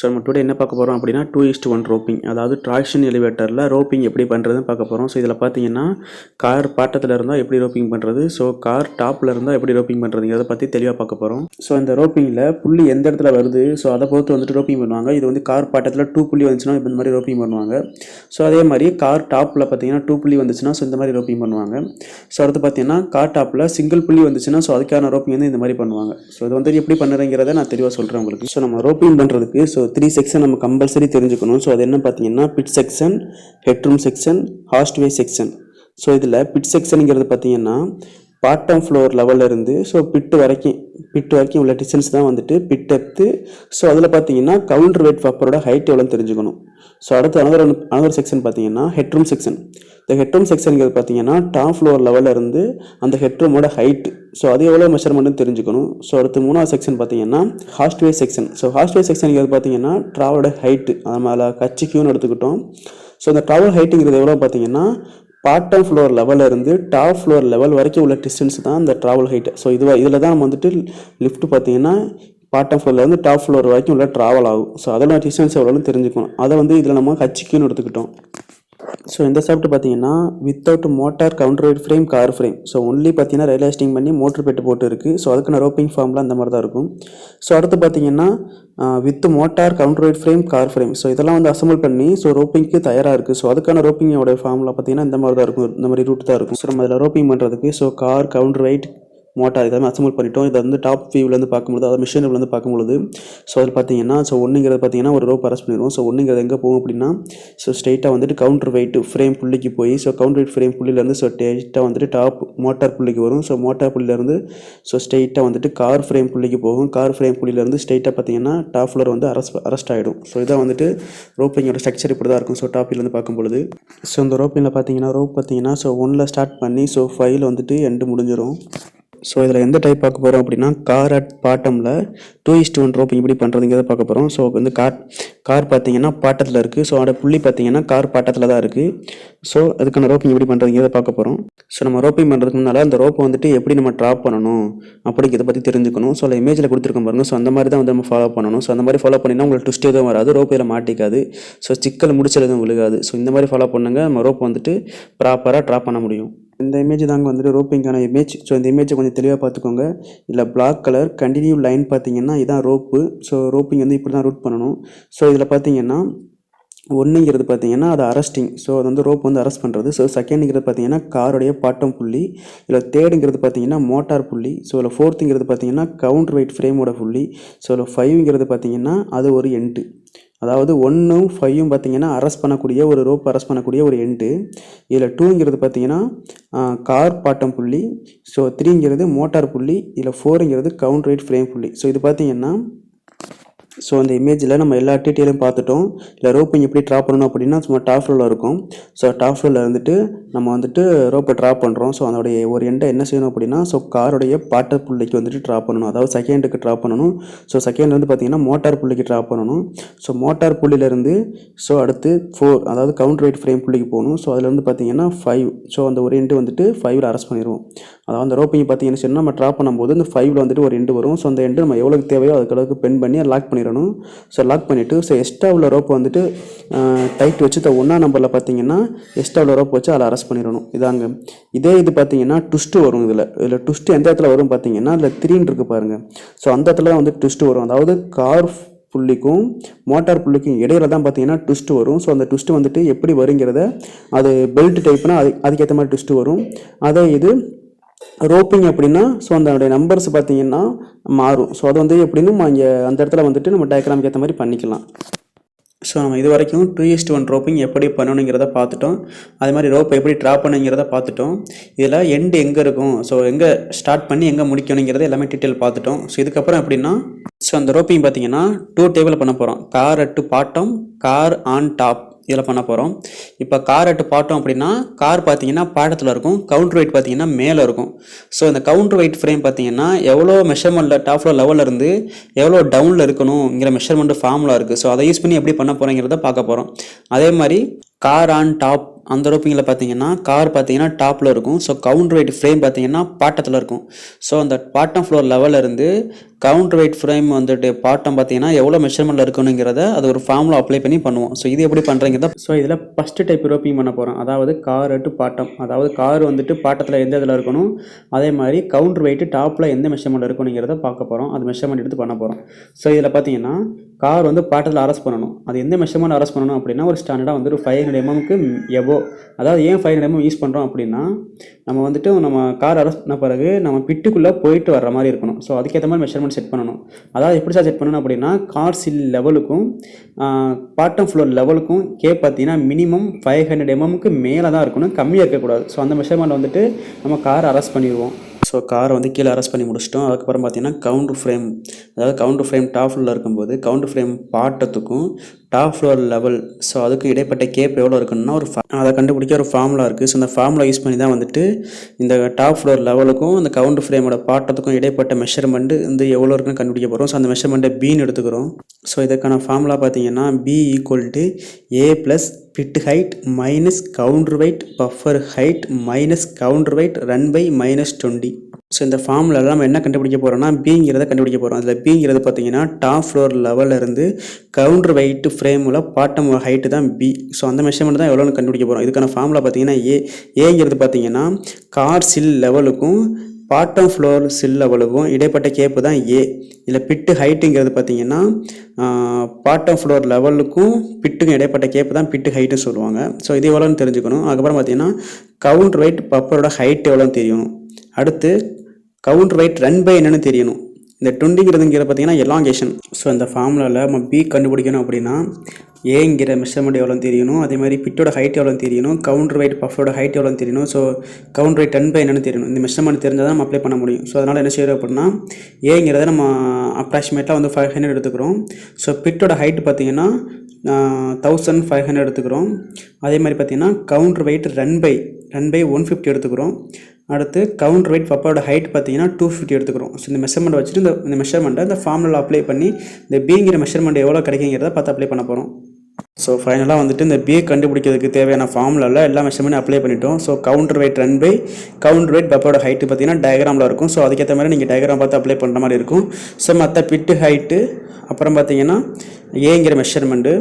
நம்ம டுடே என்ன பார்க்க போகிறோம் அப்படின்னா 2:1 ரோப்பிங், அதாவது ட்ராக்ஷன் எலிவேட்டரில் ரோப்பிங் எப்படி பண்ணுறதுன்னு பார்க்க போகிறோம். ஸோ இதில் பார்த்தீங்கன்னா கார் பாட்டத்தில் இருந்தால் எப்படி ரோப்பிங் பண்ணுறது, ஸோ கார் டாப்பில் இருந்தால் எப்படி ரோப்பிங் பண்ணுறதுங்கிறத பற்றி தெளிவாக பார்க்க போகிறோம். ஸோ இந்த ரோப்பிங்கில் புள்ளி எந்த இடத்துல வருது, ஸோ அதை பொறுத்து வந்துட்டு ரோப்பிங் பண்ணுவாங்க. இது வந்து கார் பாட்டத்தில் 2 புள்ளி வந்துச்சுன்னா இந்த மாதிரி ரோப்பிங் பண்ணுவாங்க. ஸோ அதே மாதிரி கார் டாப்பில் பார்த்தீங்கன்னா 2 புள்ளி வந்துச்சுன்னா ஸோ இந்த மாதிரி ரோப்பிங் பண்ணுவாங்க. ஸோ அடுத்து பார்த்தீங்கன்னா கார் டாப்பில் சிங்கிள் புள்ளி வந்துச்சுன்னா ஸோ அதுக்கான ரோப்பிங் வந்து இந்த மாதிரி பண்ணுவாங்க. ஸோ இது வந்து எப்படி பண்ணுறதுங்கிறத நான் தெளிவாக சொல்கிறேன் உங்களுக்கு. ஸோ நம்ம ரோப்பிங் பண்ணுறதுக்கு ஸோ 3 செக்ஷன் நம்ம கம்பல்சரி தெரிஞ்சுக்கணும். ஸோ அது என்ன பார்த்தீங்கன்னா pit section, headroom section, hoistway section. So இதில் பிட் செக்ஷனுங்கிறது பார்த்தீங்கன்னா பாட்டம் ஃப்ளோர் லெவலில் இருந்து ஸோ பிட்டு வரைக்கும் உள்ள டிஸ்டன்ஸ் தான் வந்துட்டு பிட் டெப்த்து. ஸோ அதில் பார்த்தீங்கன்னா கவுண்டர் வெயிட் வப்பரோட ஹைட் எவ்வளோன்னு தெரிஞ்சுக்கணும். ஸோ அடுத்து அனதர் செக்ஷன் பார்த்தீங்கன்னா ஹெட்ரூம் செக்ஷன். இந்த ஹெட்ரூம் செக்ஷனுங்கிறது பார்த்தீங்கன்னா டாப் ஃப்ளோர் லெவலில் இருந்து அந்த ஹெட்ரூமோட ஹைட்டு, ஸோ அது எவ்வளோ மெஷர்மெண்ட்னு தெரிஞ்சுக்கணும். ஸோ அடுத்து 3வது செக்ஷன் பார்த்தீங்கன்னா ஹாஸ்ட்வே செக்ஷன். ஸோ ஹாஸ்ட்வே செக்ஷனுங்கிறது பார்த்தீங்கன்னா ட்ராவலோட ஹைட்டு, அதில் கட்சிக்குன்னு எடுத்துக்கிட்டோம். ஸோ இந்த ட்ராவல் ஹைட்டுங்கிறது எவ்வளோ பார்த்தீங்கன்னா பாட்டம் ஃப்ளோர் லெவலில் இருந்து டாப் ஃப்ளோர் லெவல் வரைக்கும் உள்ள டிஸ்டன்ஸ் தான் இந்த ட்ராவல் ஹைட்டு. ஸோ இதில் தான் நம்ம வந்துட்டு லிஃப்ட் பார்த்தீங்கன்னா பாட்டம் ஃப்ளோர்லேருந்து டாப் ஃப்ளோர் வரைக்கும் உள்ள ட்ராவல் ஆகும். ஸோ அதெல்லாம் டிஸ்டன்ஸ் எவ்வளோன்னு தெரிஞ்சுக்கணும். அதை வந்து இதில் நம்ம ஹச்சிக்குன்னு எடுத்துக்கிட்டோம். ஸோ இந்த சாப்பிட்டு பார்த்தீங்கன்னா without motor counter weight frame car frame. So only பார்த்தீங்கன்னா ரெயில்வேஸ்டிங் பண்ணி மோட்டர் பெட்டு போட்டு இருக்குது. ஸோ அதுக்கான ரோப்பிங் ஃபார்ம்லாம் அந்த மாதிரி தான் இருக்கும். ஸோ அடுத்து பார்த்தீங்கன்னா with motor counter weight frame car frame. So இதெல்லாம் வந்து அசம்பிள் பண்ணி ஸோ ரோப்பிங்க்கு தயாராக இருக்குது. ஸோ அதுக்கான ரோப்பிங்கோட ஃபார்மில் பார்த்தீங்கன்னா இந்த மாதிரி தான் இருக்கும், இந்த மாதிரி ரூட் தான் இருக்கும். ஸோ நம்ம அதில் ரோப்பிங் பண்ணுறதுக்கு so car counter weight motor இதெல்லாம் அசம்பிள் பண்ணிட்டோம். இதை வந்து டாப் வியூலேருந்து பார்க்கும்போது, அதாவது மிஷினிலேருந்து பார்க்கும்பொழுது ஸோ அதில் பார்த்தீங்கன்னா ஸோ ஒன்றுங்கிறது பார்த்தீங்கன்னா ஒரு ரோப் அரெஸ்ட் பண்ணிடுவோம். ஸோ ஒன்றுங்கிறது எங்கே போகும் அப்படின்னா ஸோ ஸ்ட்ரெயிட்டாக வந்துட்டு கவுண்டர் வெயிட் ஃப்ரேம் புள்ளிக்கு போய் ஸோ கவுண்டர் வெயிட் ஃப்ரேம் புள்ளிலேருந்து ஸோ ஸ்ட்ரெயிட்டாக வந்துட்டு டாப் மோட்டார் புள்ளிக்கு வரும். ஸோ மோட்டார் புள்ளிலேருந்து ஸோ ஸ்ட்ரெயிட்டாக வந்துட்டு கார் ஃப்ரேம் புள்ளிக்கு போகும். கார் ஃப்ரேம் புள்ளிலேருந்து ஸ்ட்ரெயிட்டாக பார்த்தீங்கன்னா டாப் ஃப்ளோர் வந்து அரெஸ்ட் ஆகிடும். ஸோ இதான் வந்துட்டு ரோப்பிங்கோட ஸ்ட்ரக்சர் இப்படி தான் இருக்கும். ஸோ டாப்பிலேருந்து பார்க்கும்பொழுது ஸோ இந்த ரோப்பிங்கில் பார்த்தீங்கன்னா ரோப் பார்த்தீங்கன்னா ஸோ 1ல் ஸ்டார்ட் பண்ணி ஸோ 5ல் வந்துட்டு எண்டு முடிஞ்சிடும். ஸோ இதில் எந்த டைப் பார்க்க போகிறோம் அப்படின்னா கார் அட் பாட்டமில் 2:1 ரோப்பிங் இப்படி பண்ணுறதுங்கிறத பார்க்க போகிறோம். ஸோ வந்து கார் பார்த்தீங்கன்னா பாட்டத்தில் இருக்குது. ஸோ அதோட புள்ளி பார்த்தீங்கன்னா கார் பாட்டத்தில் தான் இருக்குது. ஸோ அதுக்கான ரோப்பிங் எப்படி பண்ணுறதுங்கிறத பார்க்க போகிறோம். ஸோ நம்ம ரோப்பிங் பண்ணுறதுக்கு முன்னால் அந்த ரோப்பை வந்துட்டு எப்படி நம்ம ட்ராப் பண்ணணும் அப்படிங்கிறத பற்றி தெரிஞ்சுக்கணும். ஸோ அதில் இமேஜில் கொடுத்துருக்கோம் பாருங்கள். ஸோ அந்த மாதிரி தான் வந்து நம்ம ஃபாலோ பண்ணணும். ஸோ அந்த மாதிரி ஃபாலோ பண்ணினா உங்களுக்கு ட்விஸ்ட் எதுவும் வராது, ரோப் இதில் மாட்டிக்காது, ஸோ சிக்கல் முடிச்சல் எதுவும் விழுகாது. ஸோ இந்த மாதிரி ஃபாலோ பண்ணுங்க, நம்ம ரோப் வந்துட்டு ப்ராப்பராக ட்ராப் பண்ண முடியும். இந்த இமேஜ் தாங்க வந்துட்டு ரோப்பிங்கான இமேஜ். ஸோ இந்த இமேஜை கொஞ்சம் தெளிவாக பார்த்துக்கோங்க. இதில் பிளாக் கலர் கண்டினியூ லைன் பார்த்தீங்கன்னா இதான் ரோப்பு. ஸோ ரோப்பிங் வந்து இப்படி தான் ரூட் பண்ணணும். ஸோ இதில் பார்த்தீங்கன்னா 1ங்கிறது பார்த்தீங்கன்னா அது அரெஸ்டிங். ஸோ அது வந்து ரோப் வந்து அரெஸ்ட் பண்ணுறது. ஸோ 2ங்கிறது பார்த்தீங்கன்னா காரோடைய பாட்டம் புள்ளி. இதில் 3ங்கிறது பார்த்தீங்கன்னா மோட்டார் புள்ளி. ஸோ இதில் 4ங்கிறது பார்த்தீங்கன்னா கவுண்டர் வெயிட் ஃப்ரேமோட புள்ளி. ஸோ இதில் 5ங்கிறது பார்த்தீங்கன்னா அது ஒரு எண்டு, அதாவது 1ம் 5ம் பார்த்தீங்கன்னா அரெஸ்ட் பண்ணக்கூடிய ஒரு ரோப் அரெஸ்ட் பண்ணக்கூடிய ஒரு எண்டு. இதில் 2ங்கிறது பார்த்தீங்கன்னா கார் பாட்டம் புள்ளி. ஸோ 3ங்கிறது மோட்டார் புள்ளி. இதில் 4ங்கிறது கவுண்டர் வெயிட் ஃப்ரேம் புள்ளி. ஸோ இது பார்த்தீங்கன்னா ஸோ அந்த இமேஜில் நம்ம எல்லா டீட்டெயிலும் பார்த்துட்டோம். இல்லை ரோப்பிங் எப்படி ட்ராப் பண்ணணும் அப்படின்னா சும்மா டாப் ஃப்ளோரில் இருக்கும். ஸோ டாப் ஃப்ளோரில் இருந்துட்டு நம்ம வந்துட்டு ரோப்பை ட்ராப் பண்ணுறோம். ஸோ அதோடைய ஒரு எண்டை என்ன செய்யணும் அப்படின்னா ஸோ காரோடைய பாட்ட புள்ளிக்கு வந்துட்டு ட்ராப் பண்ணணும், அதாவது செகண்டுக்கு ட்ராப் பண்ணணும். ஸோ செகண்ட் வந்து பார்த்தீங்கன்னா மோட்டார் புள்ளிக்கு ட்ராப் பண்ணணும். ஸோ மோட்டார் புள்ளியிலேருந்து ஸோ அடுத்து 4, அதாவது கவுண்டர் வெயிட் ஃப்ரேம் புள்ளிக்கு போகணும். ஸோ அதுலேருந்து பார்த்தீங்கன்னா 5. ஸோ அந்த ஒரு எண்டு வந்துட்டு 5ல் அரெஸ்ட் பண்ணிடுவோம். அதாவது அந்த ரோப்பிங் பார்த்தீங்கன்னா சொன்னால் நம்ம ட்ராப் பண்ணும்போது இந்த 5ல் வந்துட்டு ஒரு எண்டு வரும். ஸோ அந்த எண்டு நம்ம எவ்வளோக்கு தேவையோ அதுக்கு பென் பண்ணி லாக் பண்ணிடணும். ஸோ லாக் பண்ணிவிட்டு ஸோ எக்ஸ்ட்ரா உள்ள ரோப்பை வந்துட்டு டைட் வச்சு 1ஆம் நம்பரில் பார்த்தீங்கன்னா எக்ஸ்ட்ரா உள்ள ரோப் வச்சு அதில் அரெஸ்ட் பண்ணிடணும். இதாங்க. இதே இது பார்த்தீங்கன்னா ட்விஸ்ட்டு வரும். இதில் ட்விஸ்ட்டு எந்த இடத்துல வரும் பார்த்தீங்கன்னா அதில் 3 இருக்குது பாருங்கள். ஸோ அந்த இடத்துல வந்து ட்விஸ்ட்டு வரும், அதாவது கார் புள்ளிக்கும் மோட்டார் புள்ளிக்கும் இடையில தான் பார்த்தீங்கன்னா ட்விஸ்ட்டு வரும். ஸோ அந்த ட்விஸ்ட்டு வந்துட்டு எப்படி வருங்கிறத அது பெல்ட் டைப்னா அதுக்கேற்ற மாதிரி ட்விஸ்ட்டு வரும். அதே இது ரோப்பிங் அப்படின்னா ஸோ அதோடைய நம்பர்ஸ் பார்த்தீங்கன்னா மாறும். ஸோ அது வந்து எப்படின்னு இங்கே அந்த இடத்துல வந்துட்டு நம்ம டயக்ராமுக்கு ஏற்ற மாதிரி பண்ணிக்கலாம். ஸோ நம்ம இது வரைக்கும் 2:1 ரோப்பிங் எப்படி பண்ணணுங்கிறத பார்த்துட்டோம். அது மாதிரி ரோப்பை எப்படி ட்ராப் பண்ணுங்கிறத பார்த்துட்டோம். இதில் எண்டு எங்கே இருக்கும், ஸோ எங்கே ஸ்டார்ட் பண்ணி எங்கே முடிக்கணுங்கிறத எல்லாமே டீட்டெயில் பார்த்துட்டோம். ஸோ இதுக்கப்புறம் எப்படின்னா ஸோ அந்த ரோப்பிங் பார்த்தீங்கன்னா 2 டேபிள் பண்ண போகிறோம். Car at bottom, car on top இதில் பண்ண போகிறோம். இப்போ கார் அட்டு பாட்டம் அப்படின்னா கார் பார்த்தீங்கன்னா பாட்டத்தில் இருக்கும், கவுண்டர் வெயிட் பார்த்தீங்கன்னா மேலே இருக்கும். ஸோ இந்த கவுண்டர் வெயிட் ஃப்ரேம் பார்த்தீங்கன்னா எவ்வளோ மெஷர்மெண்ட்டில் டாப் ஃப்ளோர் லெவலில் இருந்து எவ்வளோ டவுனில் இருக்கணுங்கிற மெஷர்மெண்ட் ஃபார்முலா இருக்குது. ஸோ அதை யூஸ் பண்ணி எப்படி பண்ண போகிறோங்கிறத பார்க்க போகிறோம். அதே மாதிரி கார் ஆன் டாப் அந்த ரோப்பிங்கில் பார்த்தீங்கன்னா கார் பார்த்தீங்கன்னா டாப்பில் இருக்கும். ஸோ கவுண்டர் வெயிட் ஃப்ரேம் பார்த்தீங்கன்னா பாட்டத்தில் இருக்கும். ஸோ அந்த பாட்டம் ஃப்ளோர் லெவலில் இருந்து கவுண்டர் வெயிட் ஃப்ரேம் வந்துட்டு பாட்டம் பார்த்தீங்கன்னா எவ்வளோ மெஷர்மெண்ட்டில் இருக்கணுங்கிறத அது ஒரு ஃபார்முலா அப்ளை பண்ணி பண்ணுவோம். ஸோ இது எப்படி பண்ணுறீங்கிறத இதில் ஃபஸ்ட்டு டைப் ரோப்பிங் பண்ண போகிறோம். அதாவது கார் டு பாட்டம், அதாவது கார் வந்துட்டு பாட்டத்தில் எந்த இதில் இருக்கணும், அதே மாதிரி கவுண்டர் வெயிட்டு டாப்பில் எந்த மெஷர்மெண்ட் இருக்கணுங்கிறத பார்க்க போகிறோம். அது மெஷர்மெண்ட் எடுத்து பண்ண போகிறோம். ஸோ இதில் பார்த்தீங்கன்னா கார் வந்து பாட்டத்தில் அரெஸ்ட் பண்ணணும். அது எந்த மெஷர்மெண்ட் அரெஸ்ட் பண்ணணும் அப்படின்னா ஒரு ஸ்டாண்டர்டாக வந்துட்டு 500 mm எபோ. அதாவது ஏன் 500 mm யூஸ் பண்ணுறோம் அப்படின்னா நம்ம வந்துட்டு நம்ம கார் அரெஸ்ட் பண்ண பிறகு நம்ம பிட்டுக்குள்ளே போயிட்டு வர்ற மாதிரி இருக்கணும். ஸோ அதுக்கேற்ற மாதிரி மெஷர்மெண்ட் செட் பண்ணணும். அதாவது எப்படி சார் செட் பண்ணணும் அப்படின்னா கார் சில் லெவலுக்கும் பாட்டம் ஃப்ளோர் லெவலுக்கும் பார்த்தீங்கன்னா மினிமம் 500 mm மேலே தான் இருக்கணும், கம்மியாக இருக்கக்கூடாது. ஸோ அந்த மெஷர்மெண்ட் வந்துட்டு நம்ம கார் அரெஸ்ட் பண்ணிடுவோம். ஸோ காரை வந்து கீழே அரெஸ்ட் பண்ணி முடிச்சிட்டோம். அதுக்கப்புறம் பார்த்தீங்கன்னா கவுண்டர் ஃப்ரேம், அதாவது கவுண்டர் ஃப்ரேம் டாப் ஃப்ளோரில் இருக்கும்போது கவுண்டர் ஃப்ரேம் பாட்டத்துக்கும் டாப் ஃப்ளோர் லெவல், ஸோ அதுக்கு இடைப்பட்ட கேப் எவ்வளோ இருக்குன்னா அதை கண்டுபிடிக்க ஒரு ஃபார்முலா இருக்குது. ஸோ அந்த ஃபார்முலா யூஸ் பண்ணி தான் வந்துட்டு இந்த டாப் ஃப்ளோர் லெவலுக்கும் அந்த கவுண்டர் ஃப்ரேமோட பாட்டத்துக்கும் இடைப்பட்ட மெஷர்மெண்ட் வந்து எவ்வளோ இருக்குன்னு கண்டுபிடிக்க போகிறோம். ஸோ அந்த மெஷர்மெண்ட்டை பின்னு எடுத்துக்கிறோம். ஸோ இதுக்கான ஃபார்முலா பார்த்தீங்கன்னா B = A + pit height minus counter weight buffer height minus counter weight run by -20. So இந்த ஃபார்முலாவில் நம்ம என்ன கண்டுபிடிக்க போகிறோம்னா பிங்கிறத கண்டுபிடிக்க போகிறோம். அதில் பிங்கிறது பார்த்தீங்கன்னா டாப் ஃப்ளோர் லெவலில் இருந்து கவுண்டர் வெயிட் ஃப்ரேமில் பாட்டம் ஹைட்டு தான் B. ஸோ அந்த மெஷர்மெண்ட் தான் எவ்வளோன்னு கண்டுபிடிக்க போகிறோம். இதுக்கான ஃபார்முலா பார்த்தீங்கன்னா ஏங்கிறது பார்த்தீங்கன்னா கார் சில் லெவலுக்கும் பாட்டம் ஃப்ளோர் சில் லெவலுக்கும் இடைப்பட்ட கேப்பு தான் A. இதில் பிட்டு ஹைட்டுங்கிறது பார்த்தீங்கன்னா பாட்டம் ஃப்ளோர் லெவலுக்கும் பிட்டுக்கும் இடைப்பட்ட கேப்பு தான் பிட்டு ஹைட்டுன்னு சொல்லுவாங்க. ஸோ இது எவ்வளோன்னு தெரிஞ்சுக்கணும். அதுக்கப்புறம் பார்த்தீங்கன்னா கவுண்டர் வெயிட் பப்பரோட ஹைட் எவ்வளோன்னு தெரியணும். அடுத்து கவுண்டர் வெயிட் ரன் பை என்னன்னு தெரியணும். இந்த 20ங்கிறதுங்கிற பார்த்தீங்கன்னா எலாங்கேஷன். ஸோ இந்த ஃபார்முலாவில் நம்ம B கண்டுபிடிக்கணும் அப்படின்னா ஏங்கிற மெஷர்மெண்ட் எவ்வளோன்னு தெரியணும், அதே மாதிரி பிட்டோட ஹைட் எவ்வளோன்னு தெரியணும், கவுண்டர் வெயிட் பஃபரோட ஹைட் எவ்வளோன்னு தெரியணும். So counter weight run by என்னன்னு தெரியணும். இந்த மெஷர்மெண்ட் தெரிஞ்சால் தான் நம்ம அப்ளை பண்ண முடியும். ஸோ அதனால் என்ன செய்யறோம் அப்படின்னா ஏங்கிறத நம்ம அப்ராக்சிமேட்டாக வந்து 500 எடுத்துக்கிறோம். ஸோ பிட்டோட ஹைட் பார்த்தீங்கன்னா 1500 எடுத்துக்கிறோம். அதே மாதிரி பார்த்தீங்கன்னா கவுண்டர் வெயிட் ரன் பை 150 எடுத்துக்கிறோம். அடுத்து கவுண்டர் வெயிட் பப்பரோட ஹைட் பார்த்தீங்கன்னா 250 எடுத்துக்கிறோம். ஸோ இந்த மெஷர்மெண்ட் வச்சுட்டு இந்த மெஷர்மெண்ட்டை இந்த ஃபார்முலா அப்ளை பண்ணி இந்த பிங்கிற மெஷர்மெண்ட் எவ்வளோ கிடைக்குங்கிறத பார்த்து அப்ளை பண்ண போகிறோம். ஸோ ஃபைனலாக வந்துட்டு இந்த B கண்டுபிடிக்கிறதுக்கு தேவையான ஃபார்முலாவில் எல்லா மெஷர்மெண்ட்டும் அப்ளை பண்ணிட்டோம். So counter weight run by counter weight பப்பரோட ஹைட்டு பார்த்தீங்கன்னா டயக்ராமில் இருக்கும். ஸோ அதுக்கேற்ற மாதிரி நீங்கள் டயக்ராம் பார்த்து அப்ளை பண்ணுற மாதிரி இருக்கும். ஸோ மற்ற பிட்டு ஹைட்டு அப்புறம் பார்த்தீங்கன்னா ஏங்கிற மெஷர்மெண்ட்டு,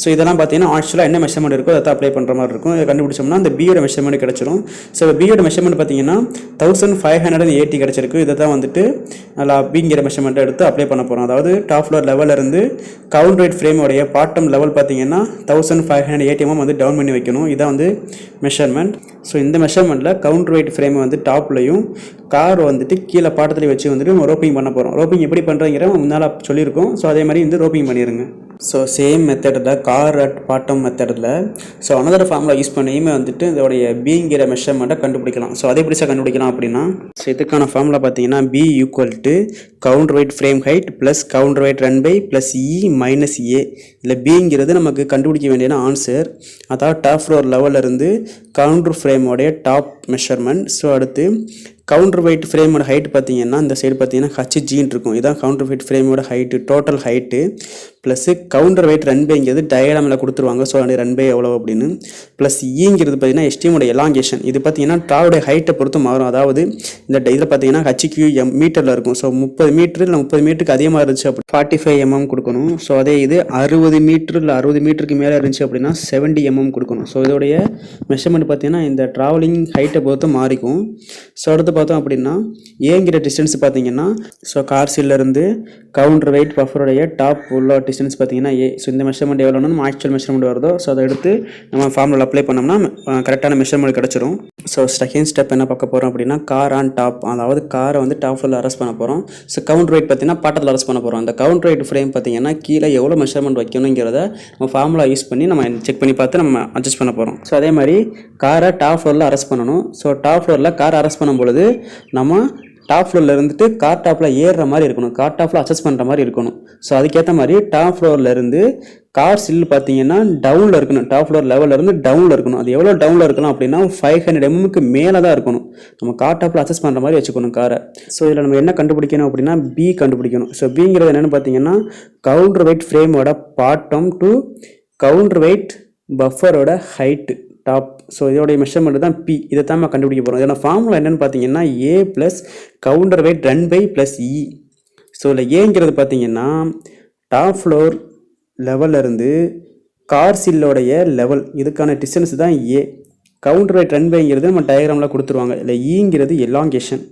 ஸோ இதெல்லாம் பார்த்தீங்கன்னா ஆக்சுவலாக என்ன மெஷர்மெண்ட் இருக்கோ அதை அப்ளை பண்ணுற மாதிரி இருக்கும். இதை கண்டுபிடிச்சோம்னா அந்த பியோட மெஷர்மெண்ட் கிடச்சிரும். ஸோ பியோட மெஷர்மெண்ட் பார்த்தீங்கன்னா 1580 கிடச்சிருக்கு. இதை தான் வந்துட்டு நல்லா பிங்கிற மெஷர்மெண்ட்டை எடுத்து அப்ளை பண்ண போகிறோம். அதாவது டாப் ஃப்ளோர் லெவலில் இருந்து கவுண்டர் வெயிட் ஃப்ரேமோடைய பாட்டம் லெவல் பார்த்தீங்கன்னா 1580 mm வந்து டவுன் பண்ணி வைக்கணும். இதான் வந்து மெஷர்மெண்ட். ஸோ இந்த மெஷர்மெண்ட்டில் கவுண்டர் வெயிட் ஃப்ரேமை வந்து டாப்லையும் கார் வந்துட்டு கீழே பாட்டத்தில் வச்சு வந்துட்டு நம்ம ரோப்பிங் பண்ண போகிறோம். ரோப்பிங் எப்படி பண்ணுறங்கிற முன்னால் சொல்லியிருக்கோம். ஸோ அதே மாதிரி வந்து ரோப்பிங் பண்ணிடுங்க. ஸோ சேம் மெத்தடில் கார் அட் பாட்டம் மெத்தடில் ஸோ அனதர் ஃபார்முலா யூஸ் பண்ணியுமே வந்துட்டு இதோடைய பிங்கிற மெஷர்மெண்ட்டை கண்டுபிடிக்கலாம். ஸோ அதை எப்படி சார் கண்டுபிடிக்கலாம் அப்படின்னா ஸோ இதுக்கான ஃபார்முலா பார்த்தீங்கன்னா B = counter weight frame height plus counter weight run by plus E - A. இல்லை பிங்கிறது நமக்கு கண்டுபிடிக்க வேண்டிய ஆன்சர். அதாவது டாப் ஃப்ளோர் லெவலில் இருந்து கவுண்டர் ஃப்ரேமோடைய டாப் மெஷர்மெண்ட். ஸோ அடுத்து கவுண்டர் வெயிட் ஃப்ரேமோட ஹைட் பார்த்தீங்கன்னா இந்த சைடு பார்த்தீங்கன்னா HGன்னு இருக்கும். இதான் கவுண்டர் வெயிட் ஃப்ரேமோட height, total height plus counter weight run பைங்கிறது டயக்ராமில் கொடுத்துருவாங்க. ஸோ அந்த ரன் பை எவ்வளோ அப்படின்னு ப்ளஸ் ஈங்கிறது பார்த்தீங்கன்னா எஸ்டிமோட எலாங்கேஷன். இது பார்த்தீங்கன்னா ட்ராவோடைய ஹைட்டை பொறுத்து மாறும். அதாவது இந்த இதில் பார்த்தீங்கன்னா HQM மீட்டரில் இருக்கும். ஸோ 30 மீட்டர் இல்லை 30 மீட்டருக்கு அதிகமாக இருந்துச்சு அப்படி 45 mm கொடுக்கணும். ஸோ அதே இது 60 மீட்டர் இல்லை 60 மீட்டருக்கு மேலே இருந்துச்சு அப்படின்னா 70 mm கொடுக்கணும். ஸோ இதோடைய மெஷர்மெண்ட் பார்த்தீங்கன்னா இந்த ட்ராவலிங் ஹைட்டை பொறுத்து மாறிக்கும். ஸோ அடுத்து பார்த்தோம் அப்படின்னா ஏங்கிற டிஸ்டன்ஸ் பார்த்தீங்கன்னா ஸோ கார் சீல்லேருந்து கவுண்டர் வெயிட் பஃபருடைய டாப் உள்ள டிஸ்டன்ஸ் பார்த்தீங்கன்னா A. ஸோ இந்த மெஷர்மெண்ட் எவ்வளோன்னு நம்ம ஆக்சுவல் மெஷர்மெண்ட் வருதோ ஸோ அதை எடுத்து நம்ம ஃபார்முலா அப்ளை பண்ணோம்னா கரெக்டான மெஷர்மெண்ட் கிடச்சிரும். ஸோ செகண்ட் ஸ்டெப் என்ன பார்க்க போகிறோம் அப்படின்னா கார் ஆன் டாப், அதாவது காரை வந்து டாப் ஃப்ளோரில் அரெஸ்ட் பண்ண போகிறோம். ஸோ கவுண்டர் வெயிட் பார்த்தீங்கன்னா பாட்டத்தில் அரெஸ்ட் பண்ண போகிறோம். அந்த கவுண்டர் வெயிட் ஃப்ரேம் பார்த்தீங்கன்னா கீழே எவ்வளோ மெஷர்மெண்ட் வைக்கணுங்கிறத நம்ம ஃபார்முலா யூஸ் பண்ணி நம்ம செக் பண்ணி பார்த்து நம்ம அட்ஜஸ்ட் பண்ண போகிறோம். ஸோ அதே மாதிரி காரை டாப் ஃப்ளோரில் அரெஸ்ட் பண்ணணும். ஸோ டாப் ஃப்ளோரில் கார் அரெஸ்ட் பண்ணும் பொழுது நம்ம டாப் ஃப்ளோரில் இருந்துட்டு கார் டாப்பில் ஏறுற மாதிரி இருக்கணும், கார் டாப்பில் அட்ஜஸ்ட் பண்ணுற மாதிரி இருக்கணும். ஸோ அதுக்கேற்ற மாதிரி டாப் ஃப்ளோரில் இருந்து கார் சில் பார்த்தீங்கன்னா டவுனில் இருக்கணும். டாப் ஃப்ளோர் லெவலில் இருந்து டவுனில் இருக்கணும். அது எவ்வளோ டவுனில் இருக்கணும் அப்படின்னா 500 mm மேலே தான் இருக்கணும். நம்ம கார் டாப்பில் அட்ஜஸ்ட் பண்ணுற மாதிரி வச்சுக்கணும் காரை. ஸோ இதில் நம்ம என்ன கண்டுபிடிக்கணும் அப்படின்னா B கண்டுபிடிக்கணும். ஸோ பிங்கிறது என்னென்னு பார்த்தீங்கன்னா கவுண்டர் வெயிட் ஃப்ரேமோட பாட்டம் டு கவுண்டர் வெயிட் பஃபரோட ஹைட்டு டாப். ஸோ இதோடைய மெஷர்மெண்ட் தான் பி. இதை தான் நம்ம கண்டுபிடிக்க போகிறோம். இதோட ஃபார்முலா என்னென்னு பார்த்தீங்கன்னா A plus counter weight run by plus E. So இதில் ஏங்கிறது பார்த்தீங்கன்னா டாப் ஃப்ளோர் லெவல்லேருந்து கார் சீலோடைய லெவல், இதுக்கான டிஸ்டன்ஸ் தான் ஏ. கவுண்டர் வெயிட் ரன் பைங்கிறது நம்ம டயக்ராமில் கொடுத்துருவாங்க. இல்லை ஈங்கிறது எலாங்கேஷன்.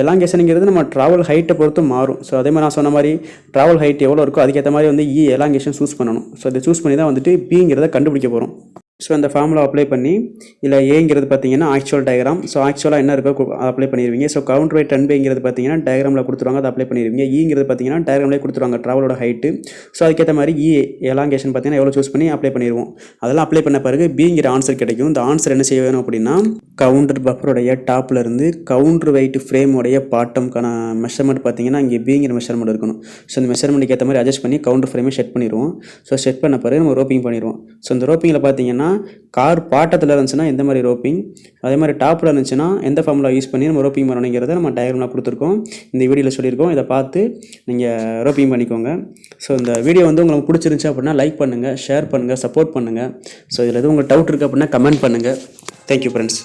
எலாங்கேஷனுங்கிறது நம்ம ட்ராவல் ஹைட்டை பொறுத்து மாறும். ஸோ அதே மாதிரி நான் சொன்ன மாதிரி ட்ராவல் ஹைட் எவ்வளோ இருக்கோ அதுக்கேற்ற மாதிரி வந்து இ எலாங்கேஷன் சூஸ் பண்ணணும். ஸோ அதை சூஸ் பண்ணி தான் வந்துட்டு பிங்கிறத கண்டுபிடிக்க போகிறோம். ஸோ அந்த ஃபார்முலா அப்ளை பண்ணி இல்லை ஏங்கிறது பார்த்தீங்கன்னா ஆக்சுவல் டயக்ராம். ஸோ ஆக்சுவலாக என்ன இருக்கோ அப்ளை பண்ணிடுவீங்க. ஸோ கவுண்டர் வெயிட் ரன் பைங்கிறது பார்த்தீங்கன்னா டயக்ராமில் கொடுத்துருவாங்க, அதை அப்ளை பண்ணிடுவீங்க. ஈங்கிறது பார்த்தீங்கன்னா டயக்ராம்லேயே கொடுத்துருவாங்க ட்ராவலோட ஹைட்டு. ஸோ அதுக்கேற்ற மாதிரி இ எலாங்கேஷன் பார்த்தீங்கன்னா எவ்வளோ சூஸ் பண்ணி அப்ளை பண்ணிடுவோம். அதெல்லாம் அப்ளை பண்ண பிறகு பிங்கிற ஆன்சர் கிடைக்கும். இந்த ஆன்சர் என்ன செய்ய வேணும் அப்படின்னா கவுண்டர் பஃபருடைய டாப்பில் இருந்து கவுண்டர் வெயிட் ஃப்ரேமுடைய பாட்டம்க்கான மெஷர்மெண்ட் பார்த்தீங்கன்னா இங்கே பிங்கிற மெஷர்மெண்ட் இருக்கணும். ஸோ இந்த மெஷர்மெண்ட்டுக்கு ஏற்ற மாதிரி அட்ஜஸ்ட் பண்ணி கவுண்டர் ஃப்ரேமே செட் பண்ணிடுவோம். ஸோ செட் பண்ண பிறகு நம்ம ரோப்பிங் பண்ணிடுவோம். ஸோ இந்த ரோப்பிங்கில் பார்த்தீங்கன்னா கார் பாட்டத்தில் இருந்துச்சுன்னா எந்த மாதிரி ரோப்பிங், அதே மாதிரி டாப்பில் இருந்துச்சுன்னா எந்த ஃபார்முலா யூஸ் பண்ணி நம்ம ரோப்பிங் பண்ணணுங்கிறத நம்ம டயக்ராமில் கொடுத்துருக்கோம். இந்த வீடியோவில் சொல்லியிருக்கோம். இதை பார்த்து நீங்கள் ரோப்பிங் பண்ணிக்கோங்க. ஸோ இந்த வீடியோ வந்து உங்களுக்கு பிடிச்சிருந்துச்சு அப்படின்னா லைக் பண்ணுங்கள், ஷேர் பண்ணுங்கள், சப்போர்ட் பண்ணுங்கள். ஸோ இதில் எதுவும் உங்களுக்கு டவுட் இருக்குது அப்படின்னா கமெண்ட் பண்ணுங்கள். Thank you friends.